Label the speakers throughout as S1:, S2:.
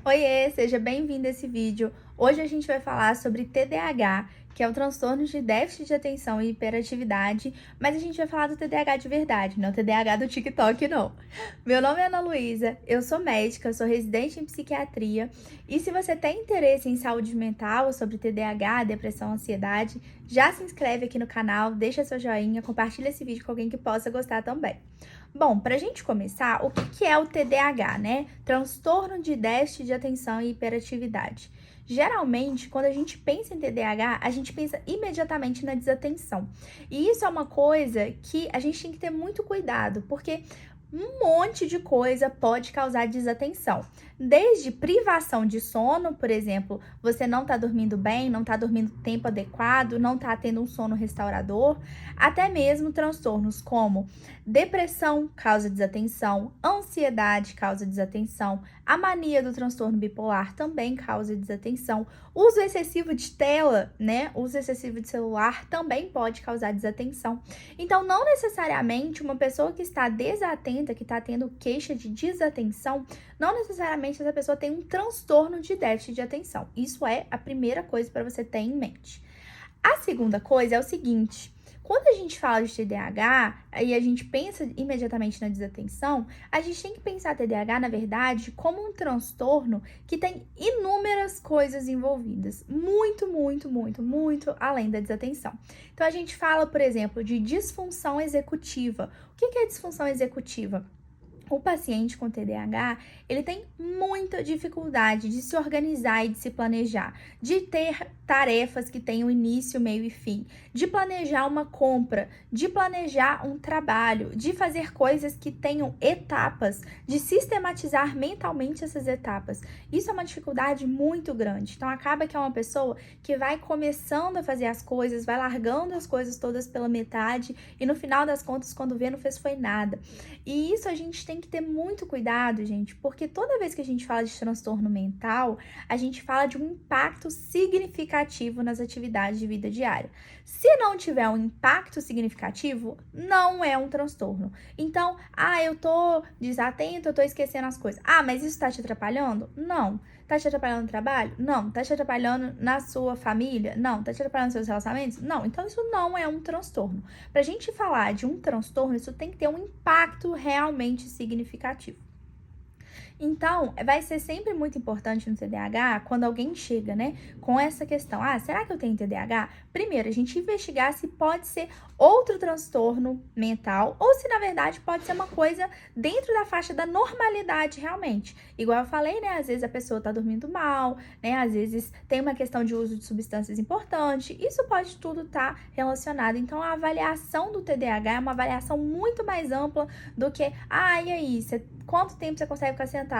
S1: Oiê, seja bem-vindo a esse vídeo. Hoje a gente vai falar sobre TDAH, que é o transtorno de déficit de atenção e hiperatividade, mas a gente vai falar do TDAH de verdade, não o TDAH do TikTok, não. Meu nome é Ana Luísa, eu sou médica, sou residente em psiquiatria, e se você tem interesse em saúde mental, sobre TDAH, depressão, ansiedade, já se inscreve aqui no canal, deixa seu joinha, compartilha esse vídeo com alguém que possa gostar também. Bom, para a gente começar, o que é o TDAH, né? Transtorno de déficit de atenção e hiperatividade. Geralmente, quando a gente pensa em TDAH, a gente pensa imediatamente na desatenção. E isso é uma coisa que a gente tem que ter muito cuidado, porque um monte de coisa pode causar desatenção. Desde privação de sono, por exemplo, você não tá dormindo bem, não tá dormindo tempo adequado, não tá tendo um sono restaurador, até mesmo transtornos como depressão causa desatenção, ansiedade causa desatenção, a mania do transtorno bipolar também causa desatenção, uso excessivo de tela, né? Uso excessivo de celular também pode causar desatenção. Então, não necessariamente uma pessoa que está desatenta, que está tendo queixa de desatenção, não necessariamente essa pessoa tem um transtorno de déficit de atenção. Isso é a primeira coisa para você ter em mente. A segunda coisa é o seguinte: quando a gente fala de TDAH e a gente pensa imediatamente na desatenção, a gente tem que pensar TDAH, na verdade, como um transtorno que tem inúmeras coisas envolvidas, muito além da desatenção. Então, a gente fala, por exemplo, de disfunção executiva. O que é disfunção executiva? O paciente com TDAH, ele tem muita dificuldade de se organizar e de se planejar, de ter tarefas que tenham início, meio e fim, de planejar uma compra, de planejar um trabalho, de fazer coisas que tenham etapas, de sistematizar mentalmente essas etapas. Isso é uma dificuldade muito grande. Então, acaba que é uma pessoa que vai começando a fazer as coisas, vai largando as coisas todas pela metade e no final das contas, quando vê, não fez foi nada. E isso a gente tem que ter muito cuidado, gente, porque toda vez que a gente fala de transtorno mental, a gente fala de um impacto significativo nas atividades de vida diária. Se não tiver um impacto significativo, não é um transtorno. Então, eu tô desatento, eu tô esquecendo as coisas. Mas isso tá te atrapalhando? Não. Tá te atrapalhando no trabalho? Não. Tá te atrapalhando na sua família? Não. Tá te atrapalhando nos seus relacionamentos? Não. Então, isso não é um transtorno. Pra gente falar de um transtorno, isso tem que ter um impacto realmente significativo. Então, vai ser sempre muito importante no TDAH, quando alguém chega, né, com essa questão, será que eu tenho TDAH? Primeiro, a gente investigar se pode ser outro transtorno mental ou se, na verdade, pode ser uma coisa dentro da faixa da normalidade realmente. Igual eu falei, né, às vezes a pessoa tá dormindo mal, né, às vezes tem uma questão de uso de substâncias importante, isso pode tudo estar relacionado. Então, a avaliação do TDAH é uma avaliação muito mais ampla do que, e aí, quanto tempo você consegue ficar sentado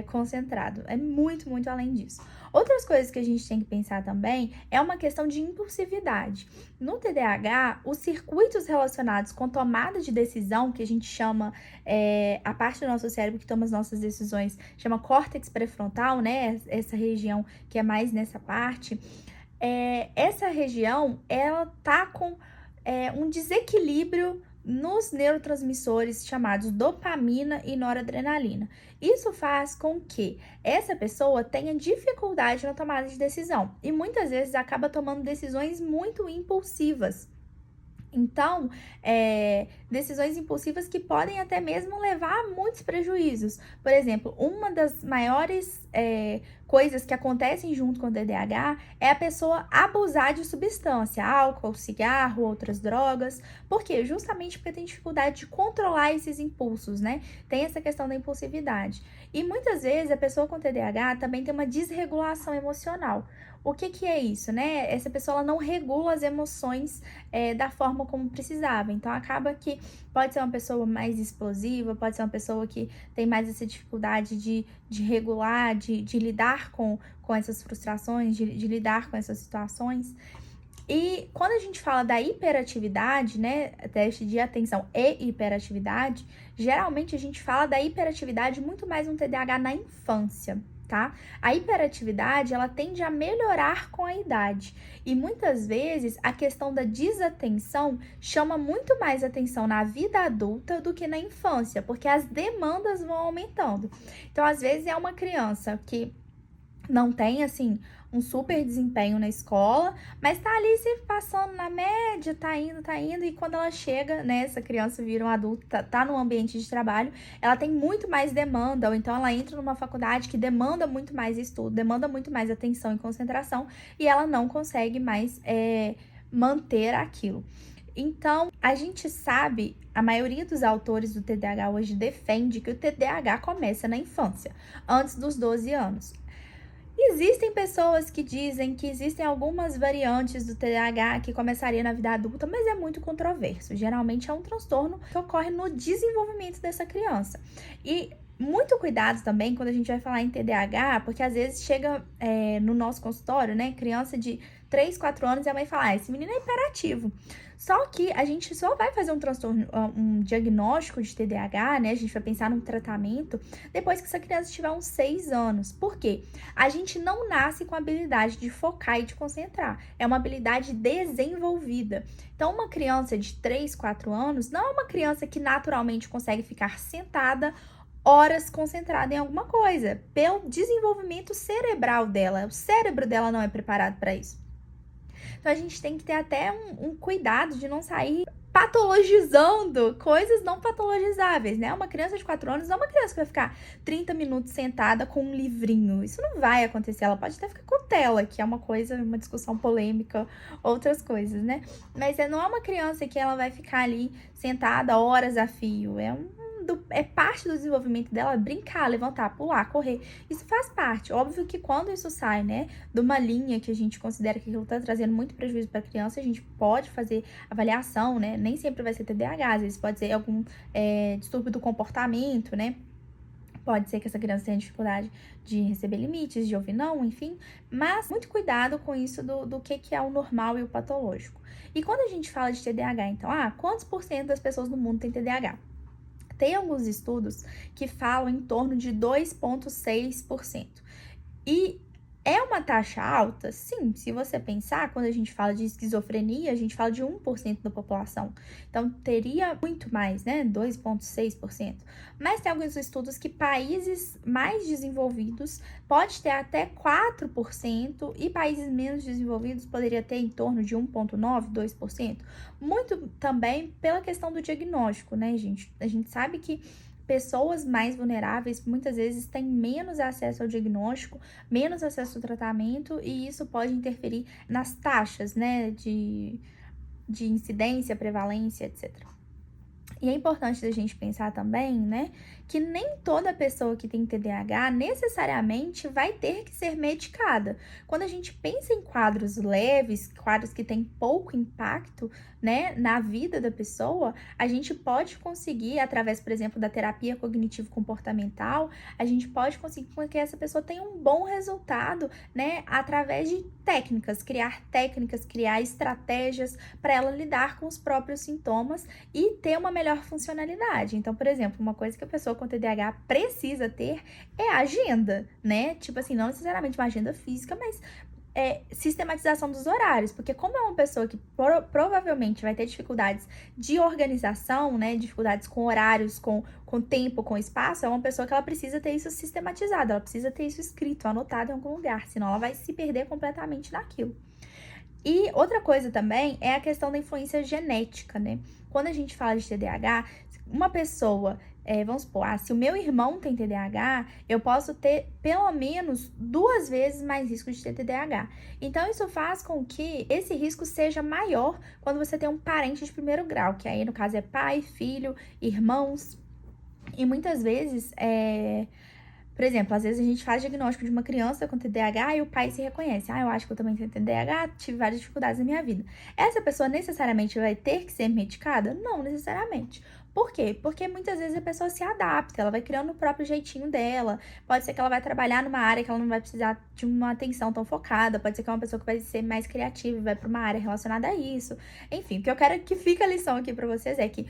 S1: concentrado? É muito além disso. Outras coisas que a gente tem que pensar também é uma questão de impulsividade. No TDAH, os circuitos relacionados com tomada de decisão, que a gente chama, a parte do nosso cérebro que toma as nossas decisões, chama córtex pré-frontal, né? Essa região que é mais nessa parte. Essa região, ela tá com um desequilíbrio nos neurotransmissores chamados dopamina e noradrenalina. Isso faz com que essa pessoa tenha dificuldade na tomada de decisão e muitas vezes acaba tomando decisões muito impulsivas. Então, decisões impulsivas que podem até mesmo levar a muitos prejuízos. Por exemplo, uma das maiores coisas que acontecem junto com o TDAH é a pessoa abusar de substância, álcool, cigarro, outras drogas. Por quê? Justamente porque tem dificuldade de controlar esses impulsos, né? Tem essa questão da impulsividade. E muitas vezes a pessoa com TDAH também tem uma desregulação emocional. O que é isso, né? Essa pessoa ela não regula as emoções da forma como precisava. Então, acaba que pode ser uma pessoa mais explosiva, pode ser uma pessoa que tem mais essa dificuldade de regular, de lidar com essas frustrações, de lidar com essas situações. E quando a gente fala da hiperatividade, né, teste de atenção e hiperatividade, geralmente a gente fala da hiperatividade muito mais no TDAH na infância. tá? A hiperatividade, ela tende a melhorar com a idade. E muitas vezes a questão da desatenção chama muito mais atenção na vida adulta do que na infância, porque as demandas vão aumentando. Então, às vezes é uma criança que não tem, assim, um super desempenho na escola, mas tá ali se passando na média, tá indo, e quando ela chega, né, essa criança vira um adulto, tá no ambiente de trabalho, ela tem muito mais demanda, ou então ela entra numa faculdade que demanda muito mais estudo, demanda muito mais atenção e concentração, e ela não consegue mais manter aquilo. Então, a gente sabe, a maioria dos autores do TDAH hoje defende que o TDAH começa na infância, antes dos 12 anos. Existem pessoas que dizem que existem algumas variantes do TDAH que começaria na vida adulta, mas é muito controverso. Geralmente é um transtorno que ocorre no desenvolvimento dessa criança. E muito cuidado também quando a gente vai falar em TDAH, porque às vezes chega no nosso consultório, né, criança de 3, 4 anos e a mãe fala, esse menino é hiperativo. Só que a gente só vai fazer um transtorno, um diagnóstico de TDAH, né, a gente vai pensar num tratamento depois que essa criança tiver uns 6 anos. Por quê? A gente não nasce com a habilidade de focar e de concentrar. É uma habilidade desenvolvida. Então, uma criança de 3, 4 anos não é uma criança que naturalmente consegue ficar sentada horas concentrada em alguma coisa, pelo desenvolvimento cerebral dela. O cérebro dela não é preparado para isso. Então, a gente tem que ter até um cuidado de não sair patologizando coisas não patologizáveis, né? Uma criança de 4 anos não é uma criança que vai ficar 30 minutos sentada com um livrinho. Isso não vai acontecer. Ela pode até ficar com tela, que é uma coisa, uma discussão polêmica, outras coisas, né? Mas não é uma criança que ela vai ficar ali sentada horas a fio. É parte do desenvolvimento dela brincar, levantar, pular, correr. Isso faz parte. Óbvio que quando isso sai, né, de uma linha que a gente considera que aquilo tá trazendo muito prejuízo para a criança, a gente pode fazer avaliação, né? Nem sempre vai ser TDAH, às vezes pode ser algum distúrbio do comportamento, né? Pode ser que essa criança tenha dificuldade de receber limites, de ouvir não, enfim. Mas muito cuidado com isso do que é o normal e o patológico. E quando a gente fala de TDAH, então, quantos por cento das pessoas no mundo tem TDAH? Tem alguns estudos que falam em torno de 2,6%. E é uma taxa alta? Sim, se você pensar, quando a gente fala de esquizofrenia, a gente fala de 1% da população. Então, teria muito mais, né? 2,6%. Mas tem alguns estudos que países mais desenvolvidos pode ter até 4% e países menos desenvolvidos poderia ter em torno de 1,9%, 2%. Muito também pela questão do diagnóstico, né, gente? A gente sabe que pessoas mais vulneráveis muitas vezes têm menos acesso ao diagnóstico, menos acesso ao tratamento, e isso pode interferir nas taxas, né, de incidência, prevalência, etc. E é importante a gente pensar também, né, que nem toda pessoa que tem TDAH necessariamente vai ter que ser medicada. Quando a gente pensa em quadros leves, quadros que têm pouco impacto, né, na vida da pessoa, a gente pode conseguir, através, por exemplo, da terapia cognitivo-comportamental, a gente pode conseguir que essa pessoa tenha um bom resultado, né, através de técnicas, criar estratégias para ela lidar com os próprios sintomas e ter uma melhor funcionalidade. Então, por exemplo, uma coisa que a pessoa com TDAH precisa ter é a agenda, né? Tipo assim, não necessariamente uma agenda física, mas sistematização dos horários, porque como é uma pessoa que provavelmente vai ter dificuldades de organização, né, dificuldades com horários, com tempo, com espaço, é uma pessoa que ela precisa ter isso sistematizado, ela precisa ter isso escrito, anotado em algum lugar, senão ela vai se perder completamente naquilo. E outra coisa também é a questão da influência genética, né? Quando a gente fala de TDAH, uma pessoa, vamos supor, se o meu irmão tem TDAH, eu posso ter pelo menos 2 vezes mais risco de ter TDAH. Então, isso faz com que esse risco seja maior quando você tem um parente de primeiro grau, que aí, no caso, é pai, filho, irmãos. E muitas vezes, por exemplo, às vezes a gente faz diagnóstico de uma criança com TDAH e o pai se reconhece. Eu acho que eu também tenho TDAH, tive várias dificuldades na minha vida. Essa pessoa necessariamente vai ter que ser medicada? Não necessariamente. Por quê? Porque muitas vezes a pessoa se adapta, ela vai criando o próprio jeitinho dela. Pode ser que ela vai trabalhar numa área que ela não vai precisar de uma atenção tão focada. Pode ser que é uma pessoa que vai ser mais criativa e vai para uma área relacionada a isso. Enfim, o que eu quero que fique a lição aqui para vocês é que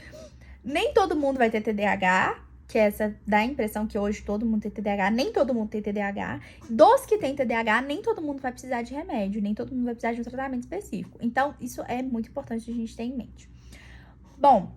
S1: nem todo mundo vai ter TDAH, que essa dá a impressão que hoje todo mundo tem TDAH, nem todo mundo tem TDAH. Dos que tem TDAH, nem todo mundo vai precisar de remédio, nem todo mundo vai precisar de um tratamento específico. Então, isso é muito importante a gente ter em mente. Bom,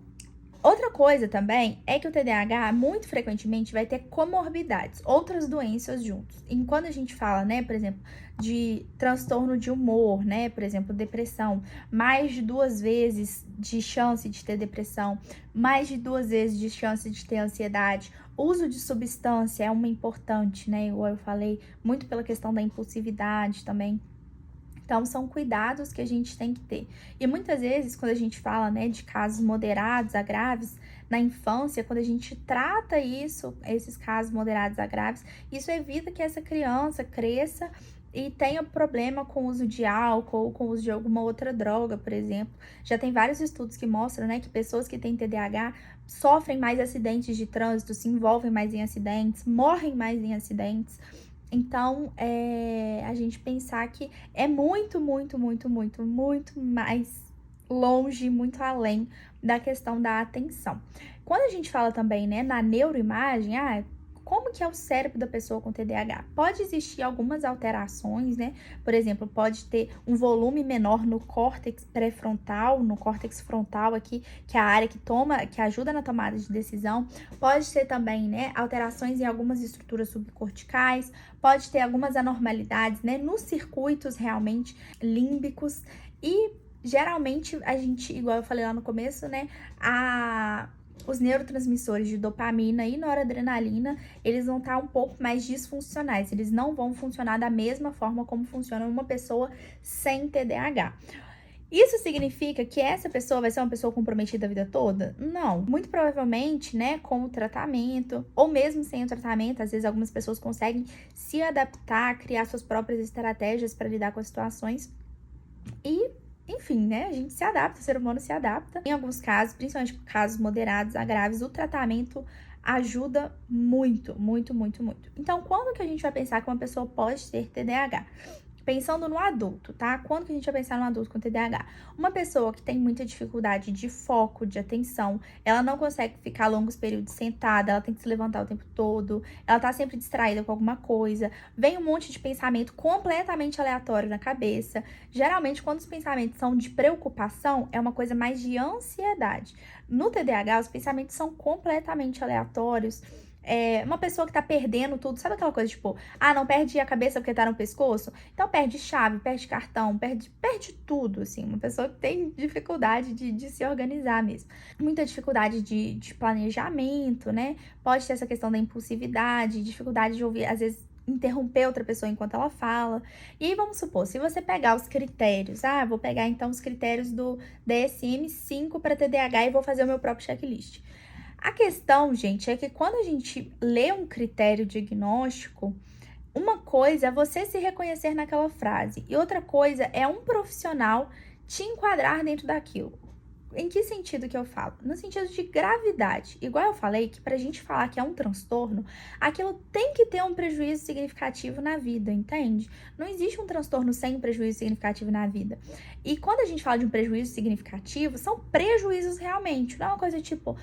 S1: outra coisa também é que o TDAH, muito frequentemente, vai ter comorbidades, outras doenças juntos. E quando a gente fala, né, por exemplo, de transtorno de humor, né, por exemplo, depressão, mais de 2 vezes de chance de ter depressão, mais de 2 vezes de chance de ter ansiedade, uso de substância é uma importante, né, igual eu falei, muito pela questão da impulsividade também. Então, são cuidados que a gente tem que ter. E muitas vezes, quando a gente fala, né, de casos moderados a graves, na infância, quando a gente trata isso, esses casos moderados a graves, isso evita que essa criança cresça e tenha problema com o uso de álcool ou com o uso de alguma outra droga, por exemplo. Já tem vários estudos que mostram, né, que pessoas que têm TDAH sofrem mais acidentes de trânsito, se envolvem mais em acidentes, morrem mais em acidentes. Então, a gente pensar que é muito, muito, muito, muito, muito mais longe, muito além da questão da atenção. Quando a gente fala também, né, na neuroimagem, como que é o cérebro da pessoa com TDAH? Pode existir algumas alterações, né? Por exemplo, pode ter um volume menor no córtex pré-frontal, no córtex frontal aqui, que é a área que ajuda na tomada de decisão. Pode ter também, né, alterações em algumas estruturas subcorticais, pode ter algumas anormalidades, né, nos circuitos realmente límbicos e geralmente a gente, igual eu falei lá no começo, né, os neurotransmissores de dopamina e noradrenalina, eles vão estar um pouco mais disfuncionais, eles não vão funcionar da mesma forma como funciona uma pessoa sem TDAH. Isso significa que essa pessoa vai ser uma pessoa comprometida a vida toda? Não. Muito provavelmente, né, com o tratamento, ou mesmo sem o tratamento, às vezes algumas pessoas conseguem se adaptar, criar suas próprias estratégias para lidar com as situações e enfim, né, a gente se adapta, o ser humano se adapta. Em alguns casos, principalmente casos moderados a graves, o tratamento ajuda muito, muito, muito, muito. Então, quando que a gente vai pensar que uma pessoa pode ter TDAH? Pensando no adulto, tá? Quando que a gente vai pensar no adulto com TDAH? Uma pessoa que tem muita dificuldade de foco, de atenção, ela não consegue ficar longos períodos sentada, ela tem que se levantar o tempo todo, ela tá sempre distraída com alguma coisa, vem um monte de pensamento completamente aleatório na cabeça. Geralmente, quando os pensamentos são de preocupação, é uma coisa mais de ansiedade. No TDAH, os pensamentos são completamente aleatórios. Uma pessoa que tá perdendo tudo, sabe aquela coisa tipo, não perde a cabeça porque tá no pescoço? Então perde chave, perde cartão, perde tudo, assim. Uma pessoa que tem dificuldade de se organizar mesmo. Muita dificuldade de planejamento, né? Pode ter essa questão da impulsividade, dificuldade de ouvir, às vezes, interromper outra pessoa enquanto ela fala. E aí, vamos supor, se você pegar os critérios, vou pegar então os critérios do DSM-5 para TDAH e vou fazer o meu próprio checklist. A questão, gente, é que quando a gente lê um critério diagnóstico, uma coisa é você se reconhecer naquela frase e outra coisa é um profissional te enquadrar dentro daquilo. Em que sentido que eu falo? No sentido de gravidade. Igual eu falei que pra gente falar que é um transtorno, aquilo tem que ter um prejuízo significativo na vida, entende? Não existe um transtorno sem um prejuízo significativo na vida. E quando a gente fala de um prejuízo significativo, são prejuízos realmente. Não é uma coisa tipo,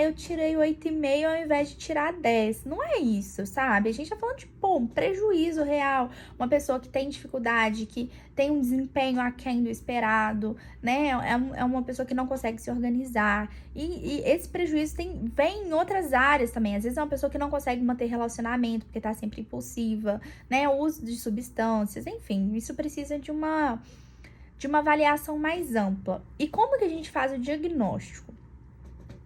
S1: eu tirei 8,5 ao invés de tirar 10. Não é isso, sabe? A gente tá falando de, um prejuízo real. Uma pessoa que tem dificuldade, que tem um desempenho aquém do esperado, né? É uma pessoa que não consegue se organizar. E esse prejuízo vem em outras áreas também. Às vezes é uma pessoa que não consegue manter relacionamento porque tá sempre impulsiva, né? O uso de substâncias, enfim, isso precisa de uma avaliação mais ampla. E como que a gente faz o diagnóstico?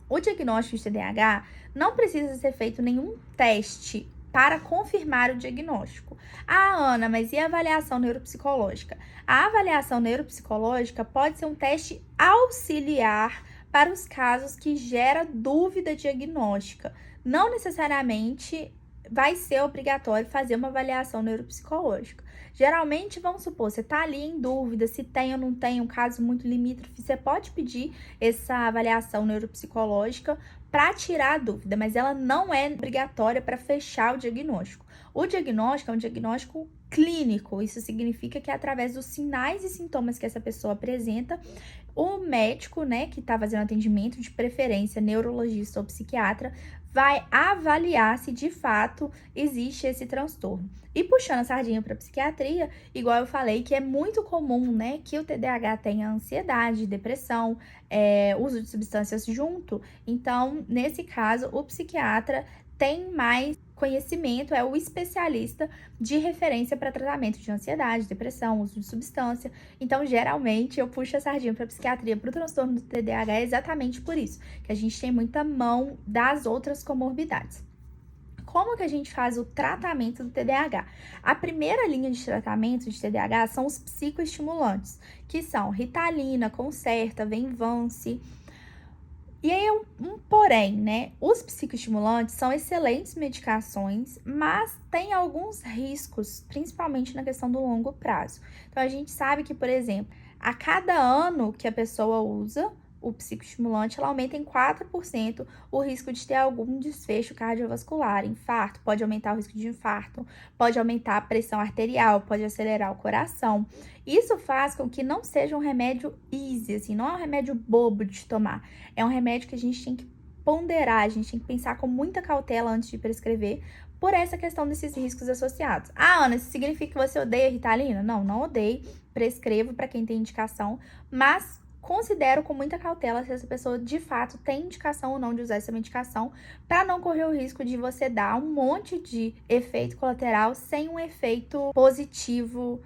S1: O diagnóstico de TDAH não precisa ser feito nenhum teste para confirmar o diagnóstico. Ana, mas e a avaliação neuropsicológica? A avaliação neuropsicológica pode ser um teste auxiliar para os casos que gera dúvida diagnóstica. Não necessariamente vai ser obrigatório fazer uma avaliação neuropsicológica. Geralmente, vamos supor, você tá ali em dúvida se tem ou não tem um caso muito limítrofe, você pode pedir essa avaliação neuropsicológica para tirar a dúvida, mas ela não é obrigatória para fechar o diagnóstico. O diagnóstico é um diagnóstico clínico, isso significa que através dos sinais e sintomas que essa pessoa apresenta, o médico, né, que tá fazendo atendimento, de preferência neurologista ou psiquiatra, vai avaliar se de fato existe esse transtorno. E puxando a sardinha para psiquiatria, igual eu falei, que é muito comum, né, que o TDAH tenha ansiedade, depressão, uso de substâncias junto. Então, nesse caso, o psiquiatra tem mais conhecimento, é o especialista de referência para tratamento de ansiedade, depressão, uso de substância. Então, geralmente, eu puxo a sardinha para psiquiatria para o transtorno do TDAH exatamente por isso, que a gente tem muita mão das outras comorbidades. Como que a gente faz o tratamento do TDAH? A primeira linha de tratamento de TDAH são os psicoestimulantes, que são Ritalina, Concerta, Venvance. E aí, porém, né? Os psicoestimulantes são excelentes medicações, mas tem alguns riscos, principalmente na questão do longo prazo. Então, a gente sabe que, por exemplo, a cada ano que a pessoa usa o psicoestimulante, ela aumenta em 4% o risco de ter algum desfecho cardiovascular, infarto, pode aumentar o risco de infarto, pode aumentar a pressão arterial, pode acelerar o coração. Isso faz com que não seja um remédio easy, assim, não é um remédio bobo de tomar. É um remédio que a gente tem que ponderar, a gente tem que pensar com muita cautela antes de prescrever, por essa questão desses riscos associados. Ah, Ana, isso significa que você odeia Ritalina? Não, não odeio, prescrevo para quem tem indicação, mas considero com muita cautela se essa pessoa de fato tem indicação ou não de usar essa medicação, para não correr o risco de você dar um monte de efeito colateral sem um efeito positivo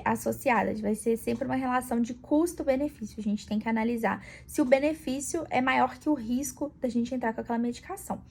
S1: associado. Vai ser sempre uma relação de custo-benefício. A gente tem que analisar se o benefício é maior que o risco da gente entrar com aquela medicação.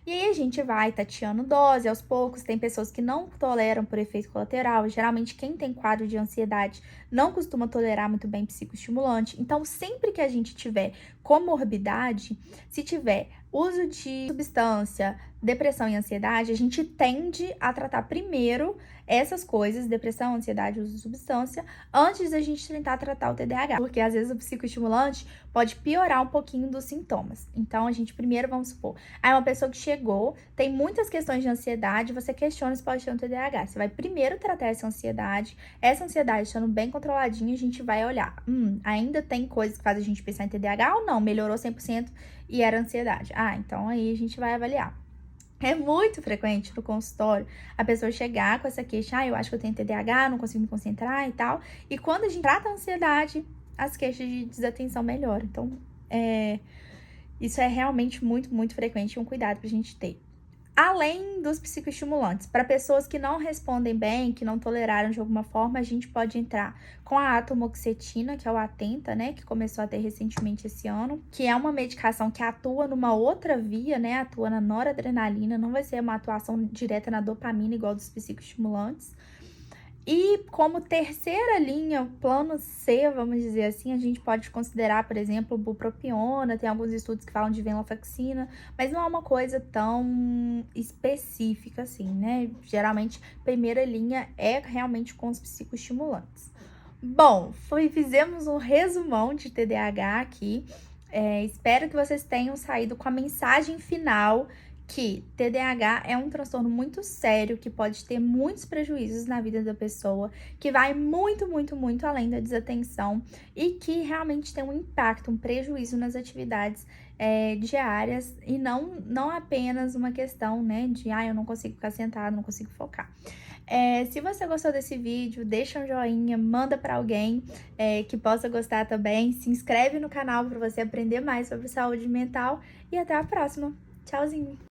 S1: E aí a gente vai tateando dose aos poucos. Tem pessoas que não toleram por efeito colateral. Geralmente quem tem quadro de ansiedade não costuma tolerar muito bem psicoestimulante. Então, sempre que a gente tiver comorbidade, se tiver uso de substância, depressão e ansiedade, a gente tende a tratar primeiro essas coisas, depressão, ansiedade, uso de substância, antes da gente tentar tratar o TDAH. Porque às vezes o psicoestimulante pode piorar um pouquinho dos sintomas. Então, a gente primeiro, vamos supor, aí uma pessoa que chegou, tem muitas questões de ansiedade, você questiona se pode ter um TDAH. Você vai primeiro tratar essa ansiedade estando bem controladinha, a gente vai olhar, ainda tem coisas que fazem a gente pensar em TDAH ou não? Melhorou 100% e era ansiedade. Ah, então aí a gente vai avaliar. É muito frequente no consultório a pessoa chegar com essa queixa, eu acho que eu tenho TDAH, não consigo me concentrar e tal. E quando a gente trata a ansiedade, as queixas de desatenção melhoram. Então, isso é realmente muito, muito frequente e um cuidado pra gente ter. Além dos psicoestimulantes, para pessoas que não respondem bem, que não toleraram de alguma forma, a gente pode entrar com a atomoxetina, que é o Atenta, né, que começou a ter recentemente esse ano, que é uma medicação que atua numa outra via, né, atua na noradrenalina, não vai ser uma atuação direta na dopamina igual dos psicoestimulantes. E como terceira linha, o plano C, vamos dizer assim, a gente pode considerar, por exemplo, bupropiona, tem alguns estudos que falam de venlafaxina, mas não é uma coisa tão específica assim, né? Geralmente, primeira linha é realmente com os psicoestimulantes. Bom, fizemos um resumão de TDAH aqui. Espero que vocês tenham saído com a mensagem final que TDAH é um transtorno muito sério, que pode ter muitos prejuízos na vida da pessoa, que vai muito, muito, muito além da desatenção e que realmente tem um impacto, um prejuízo nas atividades diárias e não apenas uma questão, né, de eu não consigo ficar sentado, não consigo focar. Se você gostou desse vídeo, deixa um joinha, manda para alguém que possa gostar também, se inscreve no canal para você aprender mais sobre saúde mental e até a próxima. Tchauzinho!